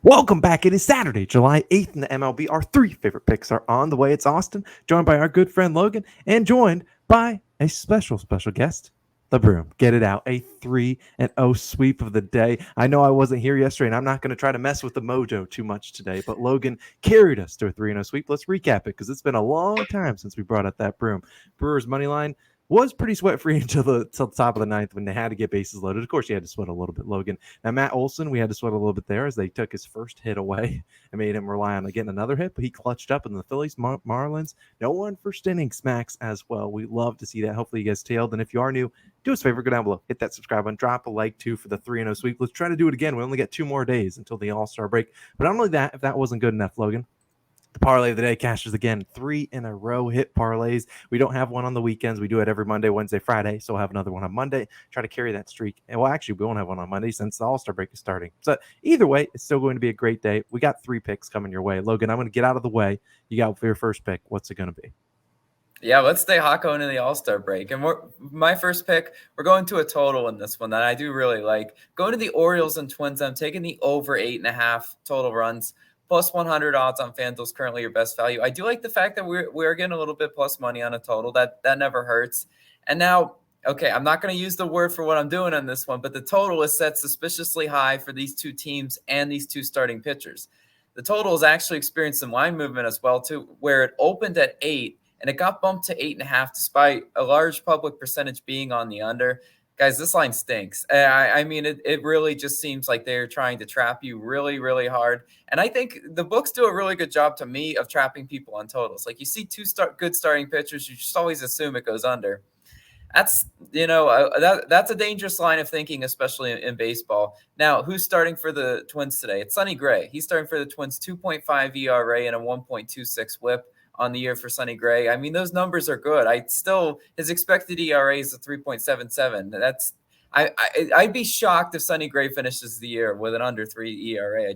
Welcome back. It is Saturday, July 8th in the MLB. Our three favorite picks are on the way. It's Austin, joined by our good friend Logan, and joined by a special guest, the Broom. Get it out. A 3-0 sweep of the day. I know I wasn't here yesterday, and I'm not going to try to mess with the mojo too much today, but Logan carried us to a 3-0 sweep. Let's recap it because it's been a long time since we brought up that Broom. Brewers money line was pretty sweat free until the top of the ninth when they had to get bases loaded. Of course, you had to sweat a little bit, Logan. Now, Matt Olson, we had to sweat a little bit there as they took his first hit away and made him rely on getting another hit, but he clutched up in the Phillies, Marlins. No one first inning smacks as well. We love to see that. Hopefully, you guys tailed. And if you are new, do us a favor, go down below, hit that subscribe button, drop a like too for the 3-0 sweep. Let's try to do it again. We only got 2 more days until the All-Star break. But not only that, if that wasn't good enough, Logan, the parlay of the day cashes again. 3 in a row hit parlays. We don't have one on the weekends. We do it every Monday, Wednesday, Friday. So we'll have another one on Monday. Try to carry that streak. And well, actually, we won't have one on Monday since the All-Star break is starting. So either way, it's still going to be a great day. We got 3 picks coming your way. Logan, I'm going to get out of the way. You got your first pick. What's it going to be? Yeah, let's stay hot going into the All-Star break. And my first pick, we're going to a total in this one that I do really like. Going to the Orioles and Twins. I'm taking the over 8.5 total runs. Plus 100 odds on FanDuel is currently your best value. I do like the fact that we're getting a little bit plus money on a total. That never hurts. And now, okay, I'm not going to use the word for what I'm doing on this one, but the total is set suspiciously high for these two teams and these two starting pitchers. The total has actually experienced some line movement as well, too, where it opened at 8 and it got bumped to 8.5 despite a large public percentage being on the under. Guys, this line stinks. I mean, it really just seems like they're trying to trap you really, really hard. And I think the books do a really good job to me of trapping people on totals. Like you see good starting pitchers, you just always assume it goes under. That's, that's a dangerous line of thinking, especially in baseball. Now, who's starting for the Twins today? It's Sonny Gray. He's starting for the Twins, 2.5 ERA and a 1.26 whip on the year for Sonny Gray. I mean, those numbers are good. His expected ERA is a 3.77. I'd be shocked if Sonny Gray finishes the year with an under 3 ERA.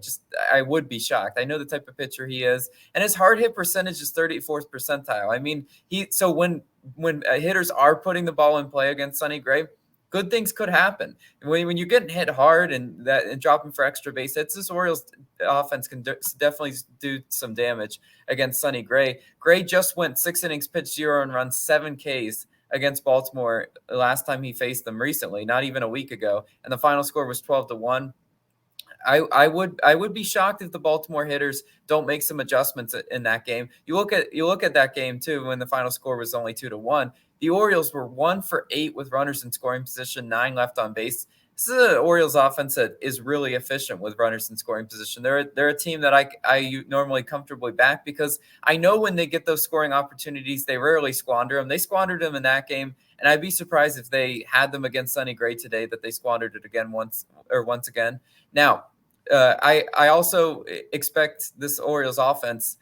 I would be shocked. I know the type of pitcher he is, and his hard hit percentage is 34th percentile. I mean, when hitters are putting the ball in play against Sonny Gray, good things could happen. When you're getting hit hard and dropping for extra base hits, this Orioles offense can definitely do some damage against Sonny Gray. Gray just went 6 innings pitched, 0 and runs, 7 Ks against Baltimore last time he faced them recently, not even a week ago. And the final score was 12-1. I would be shocked if the Baltimore hitters don't make some adjustments in that game. You look at that game too, when the final score was only 2-1. The Orioles were 1 for 8 with runners in scoring position, 9 left on base. This is an Orioles offense that is really efficient with runners in scoring position. They're a team that I normally comfortably back because I know when they get those scoring opportunities, they rarely squander them. They squandered them in that game, and I'd be surprised if they had them against Sonny Gray today that they squandered it again once again. Now, I also expect this Orioles offense,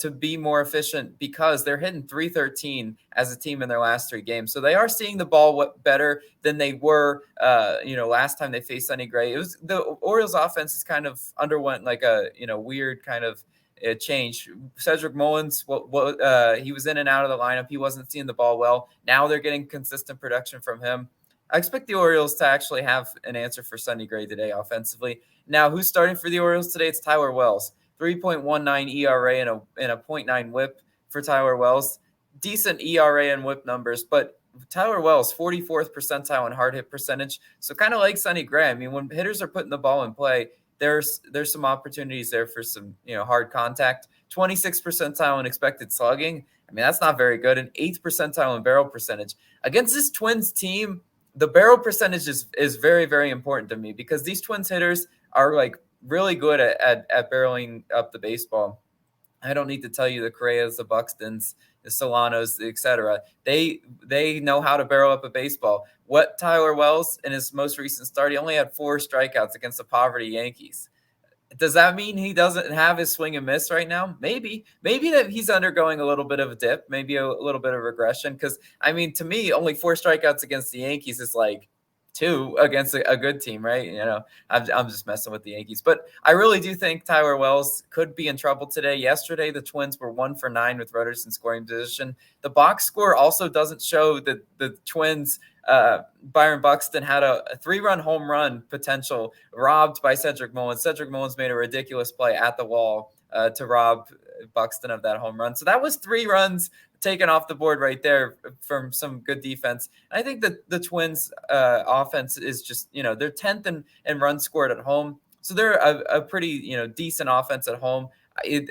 to be more efficient because they're hitting .313 as a team in their last 3 games. So they are seeing the ball better than they were, last time they faced Sonny Gray. It was the Orioles offense has kind of underwent like a, weird kind of change. Cedric Mullins, he was in and out of the lineup. He wasn't seeing the ball well. Now they're getting consistent production from him. I expect the Orioles to actually have an answer for Sonny Gray today offensively. Now, who's starting for the Orioles today? It's Tyler Wells. 3.19 ERA and a 0.9 whip for Tyler Wells. Decent ERA and whip numbers, but Tyler Wells, 44th percentile in hard hit percentage. So kind of like Sonny Gray. I mean, when hitters are putting the ball in play, there's some opportunities there for some, hard contact. 26th percentile in expected slugging. I mean, that's not very good. An 8th percentile in barrel percentage. Against this Twins team, the barrel percentage is very, very important to me because these Twins hitters are like really good at barreling up the baseball. I don't need to tell you the Correas, the Buxtons, the Solanos, etc. They know how to barrel up a baseball. What Tyler Wells in his most recent start, he only had 4 strikeouts against the poverty Yankees. Does that mean he doesn't have his swing and miss right now? Maybe that he's undergoing a little bit of a dip, maybe a little bit of regression. Because I mean, to me, only 4 strikeouts against the Yankees is like 2 against a good team, right? I'm just messing with the Yankees. But I really do think Tyler Wells could be in trouble today. Yesterday, the Twins were 1 for 9 with runners in scoring position. The box score also doesn't show that the Twins Byron Buxton had a 3-run home run potential robbed by Cedric Mullins. Cedric Mullins made a ridiculous play at the wall to rob Buxton of that home run. So that was 3 runs taken off the board right there from some good defense. And I think that the Twins offense is just, they're 10th in runs scored at home. So they're a pretty, decent offense at home.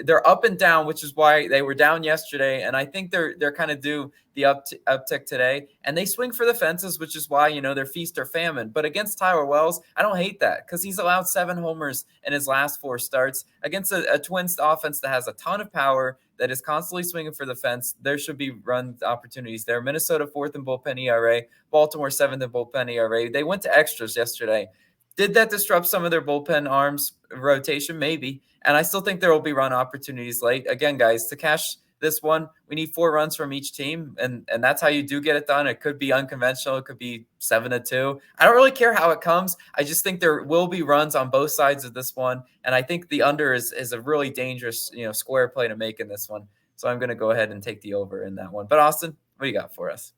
They're up and down, which is why they were down yesterday, and I think they're kind of due the uptick today. And they swing for the fences, which is why they're feast or famine. But against Tyler Wells, I don't hate that because he's allowed 7 homers in his last 4 starts against a Twins offense that has a ton of power, that is constantly swinging for the fence. There should be run opportunities there. Minnesota 4th in bullpen ERA, Baltimore 7th in bullpen ERA. They went to extras yesterday. Did that disrupt some of their bullpen arms rotation? Maybe. And I still think there will be run opportunities late. Again, guys, to cash this one, we need 4 runs from each team. And that's how you do get it done. It could be unconventional. It could be 7-2. I don't really care how it comes. I just think there will be runs on both sides of this one. And I think the under is a really dangerous, square play to make in this one. So I'm going to go ahead and take the over in that one. But Austin, what do you got for us?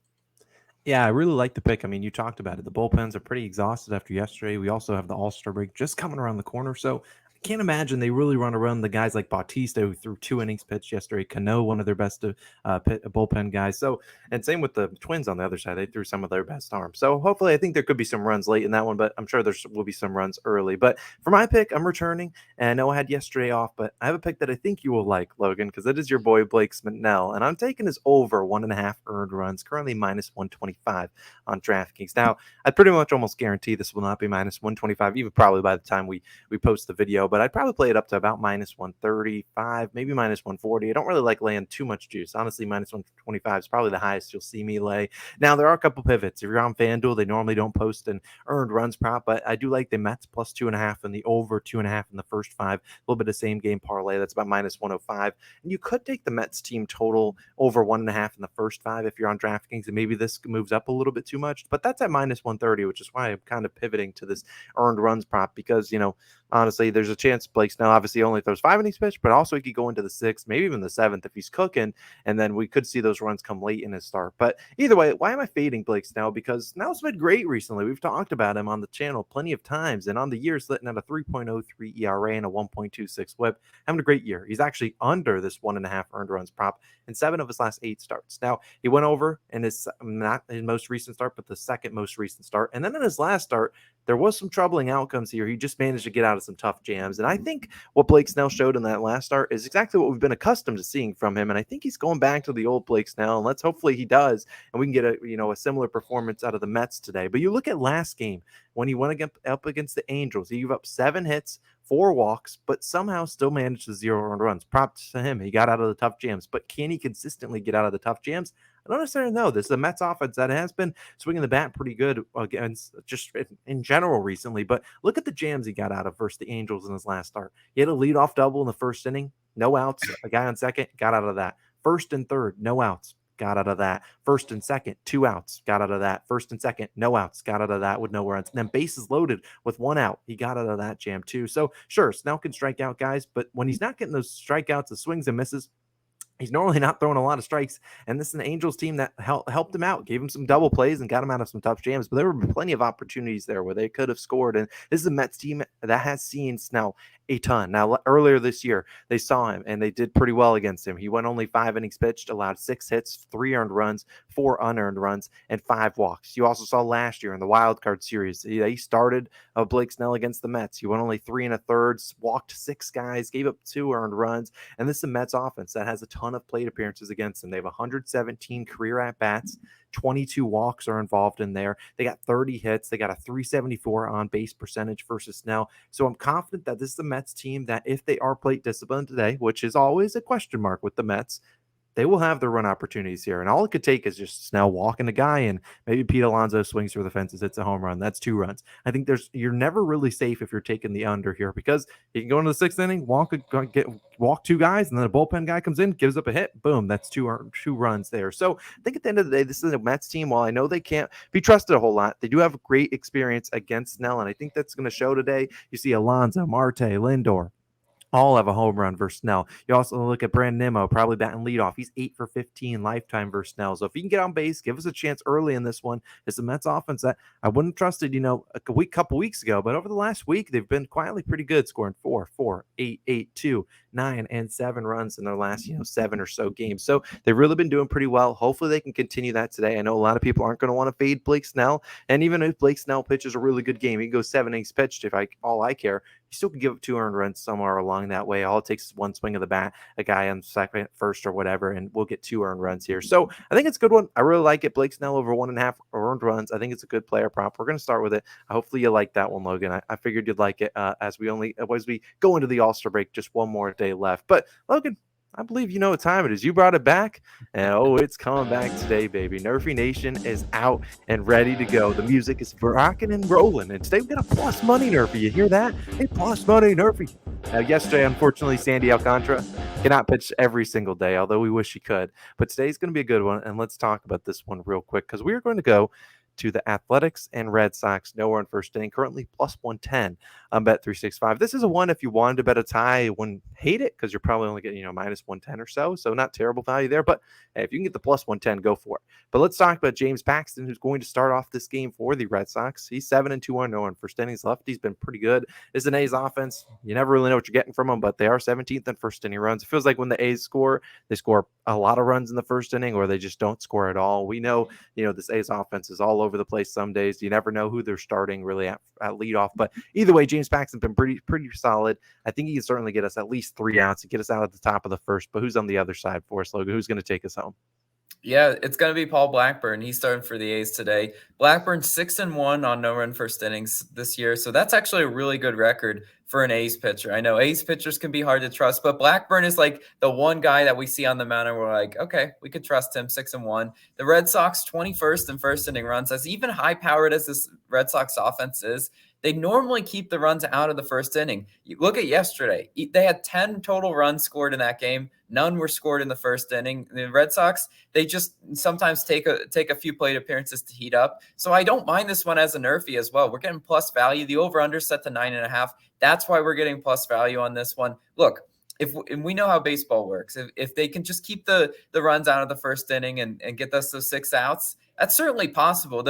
Yeah, I really like the pick. I mean, you talked about it. The bullpens are pretty exhausted after yesterday. We also have the All-Star break just coming around the corner. So I can't imagine they really want to run the guys like Bautista, who threw 2 innings pitched yesterday. Cano, one of their best bullpen guys. So, and same with the Twins on the other side. They threw some of their best arms. So hopefully, I think there could be some runs late in that one, but I'm sure there will be some runs early. But for my pick, I'm returning. And I know I had yesterday off, but I have a pick that I think you will like, Logan, because it is your boy Blake Snell. And I'm taking his over 1.5 earned runs, currently minus 125 on DraftKings. Now, I pretty much almost guarantee this will not be minus 125, even probably by the time we post the video, but I'd probably play it up to about minus 135, maybe minus 140. I don't really like laying too much juice. Honestly, minus 125 is probably the highest you'll see me lay. Now, there are a couple pivots. If you're on FanDuel, they normally don't post an earned runs prop, but I do like the Mets plus 2.5 and the over 2.5 in the first 5. A little bit of same game parlay. That's about minus 105. And you could take the Mets team total over 1.5 in the first 5 if you're on DraftKings, and maybe this moves up a little bit too much, but that's at minus 130, which is why I'm kind of pivoting to this earned runs prop because, honestly, there's a chance Blake Snell obviously only throws 5 innings pitched, but also he could go into the 6th, maybe even the 7th if he's cooking, and then we could see those runs come late in his start. But either way, why am I fading Blake Snell? Because Snell's been great recently. We've talked about him on the channel plenty of times, and on the year, sitting at a 3.03 ERA and a 1.26 whip, having a great year. He's actually under this 1.5 earned runs prop in 7 of his last 8 starts. Now, he went over in his, not his most recent start, but the second most recent start. And then in his last start, there was some troubling outcomes here. He just managed to get out of some tough jams. And I think what Blake Snell showed in that last start is exactly what we've been accustomed to seeing from him. And I think he's going back to the old Blake Snell. And let's hopefully he does. And we can get a similar performance out of the Mets today. But you look at last game when he went up against the Angels, he gave up 7 hits, 4 walks, but somehow still managed to 0 earned runs. Props to him. He got out of the tough jams. But can he consistently get out of the tough jams? I don't necessarily know. This is a Mets offense that has been swinging the bat pretty good against just in general recently. But look at the jams he got out of versus the Angels in his last start. He had a leadoff double in the first inning, no outs. A guy on second got out of that. First and third, no outs. Got out of that. First and second, 2 outs. Got out of that. First and second, no outs. Got out of that with no runs. And then bases loaded with 1 out. He got out of that jam too. So sure, Snell can strike out guys, but when he's not getting those strikeouts, the swings and misses, he's normally not throwing a lot of strikes, and this is an Angels team that helped him out, gave him some double plays and got him out of some tough jams, but there were plenty of opportunities there where they could have scored, and this is a Mets team that has seen Snell a ton. Now, earlier this year, they saw him, and they did pretty well against him. He went only 5 innings pitched, allowed 6 hits, 3 earned runs, 4 unearned runs, and 5 walks. You also saw last year in the wild card series, he started Blake Snell against the Mets. He went only 3 1/3, walked 6 guys, gave up 2 earned runs, and this is a Mets offense that has a ton of plate appearances against them. They have 117 career at-bats. 22 walks are involved in there. They got 30 hits. They got a 374 on base percentage versus Snell. So I'm confident that this is the Mets team that if they are plate disciplined today, which is always a question mark with the Mets, they will have their run opportunities here. And all it could take is just Snell walking the guy, and maybe Pete Alonso swings through the fences, hits a home run. That's 2 runs. I think you're never really safe if you're taking the under here, because you can go into the 6th inning, walk 2 guys, and then a bullpen guy comes in, gives up a hit. Boom, that's two runs there. So I think at the end of the day, this is a Mets team. While I know they can't be trusted a whole lot, they do have great experience against Snell, and I think that's going to show today. You see Alonso, Marte, Lindor, all have a home run versus Snell. You also look at Brandon Nimmo, probably batting leadoff. He's 8 for 15 lifetime versus Snell. So if you can get on base, give us a chance early in this one. It's the Mets offense that I wouldn't have trusted, a couple weeks ago, but over the last week, they've been quietly pretty good, scoring 4, 4, 8, 8, 2, 9, and 7 runs in their last, 7 or so games. So they've really been doing pretty well. Hopefully they can continue that today. I know a lot of people aren't going to want to fade Blake Snell. And even if Blake Snell pitches a really good game, he can go 7 innings pitched all I care. You still can give up 2 earned runs somewhere along that way. All it takes is one swing of the bat, a guy on second, first, or whatever, and we'll get 2 earned runs here. So I think it's a good one. I really like it. Blake Snell over 1.5 earned runs. I think it's a good player prop. We're going to start with it. Hopefully you like that one, Logan. I figured you'd like it as we go into the All-Star break. Just one more day left. But Logan, I believe you know what time it is. You brought it back, and it's coming back today, baby. Nerfy Nation is out and ready to go. The music is rocking and rolling, and today we got a plus money Nerfy. You hear that? Hey, plus money Nerfy. Now, yesterday, unfortunately, Sandy Alcantara cannot pitch every single day, although we wish he could. But today's going to be a good one, and let's talk about this one real quick, because we are going to go to the Athletics and Red Sox. Nowhere in first inning, currently plus 110 on Bet365. This is a one if you wanted to bet a tie. I wouldn't hate it, because you're probably only getting minus 110 or so. So not terrible value there. But hey, if you can get the plus 110, go for it. But let's talk about James Paxton, who's going to start off this game for the Red Sox. He's 7-2 no in first innings left. He's been pretty good. It's an A's offense. You never really know what you're getting from them, but they are 17th in first inning runs. It feels like when the A's score, they score a lot of runs in the first inning, or they just don't score at all. We know, this A's offense is all over the place some days. You never know who they're starting really at leadoff. But either way, James Paxton's been pretty solid. I think he can certainly get us at least 3 outs and get us out at the top of the first. But who's on the other side for us, Logan? Who's going to take us home? Yeah, it's going to be Paul Blackburn. He's starting for the A's today. Blackburn 6-1 on no-run first innings this year. So that's actually a really good record for an A's pitcher. I know A's pitchers can be hard to trust, but Blackburn is like the one guy that we see on the mound and we're like, okay, we could trust him. 6-1. The Red Sox 21st in first inning runs. As even high-powered as this Red Sox offense is, they normally keep the runs out of the first inning. You look at yesterday. They had 10 total runs scored in that game. None were scored in the first inning. The Red Sox, they just sometimes take a few plate appearances to heat up. So I don't mind this one as a nerfy as well. We're getting plus value. The over-under set to 9.5. That's why we're getting plus value on this one. Look, if we know how baseball works, if they can just keep the runs out of the first inning and get us those 6 outs, that's certainly possible.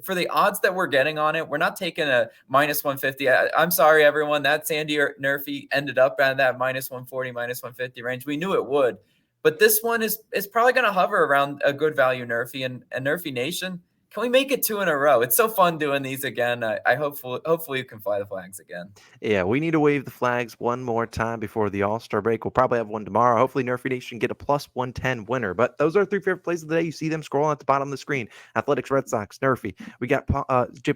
For the odds that we're getting on it, we're not taking a minus 150. I'm sorry, everyone. That Sandy Nerfy ended up at that minus 140, minus 150 range. We knew it would. But this one is probably going to hover around a good value Nerfy. And Nerfy Nation, can we make it 2 in a row? It's so fun doing these again. I hopefully you can fly the flags again. Yeah, we need to wave the flags one more time before the All-Star break. We'll probably have one tomorrow. Hopefully, Nerfy Nation get a plus 110 winner. But those are our 3 favorite plays of the day. You see them scrolling at the bottom of the screen. Athletics, Red Sox, Nerfy. We got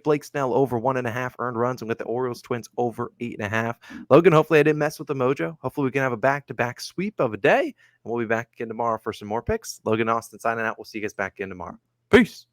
Blake Snell over 1.5 earned runs, and with the Orioles Twins over 8.5. Logan, hopefully I didn't mess with the mojo. Hopefully we can have a back-to-back sweep of a day, and we'll be back again tomorrow for some more picks. Logan Austin signing out. We'll see you guys back again tomorrow. Peace.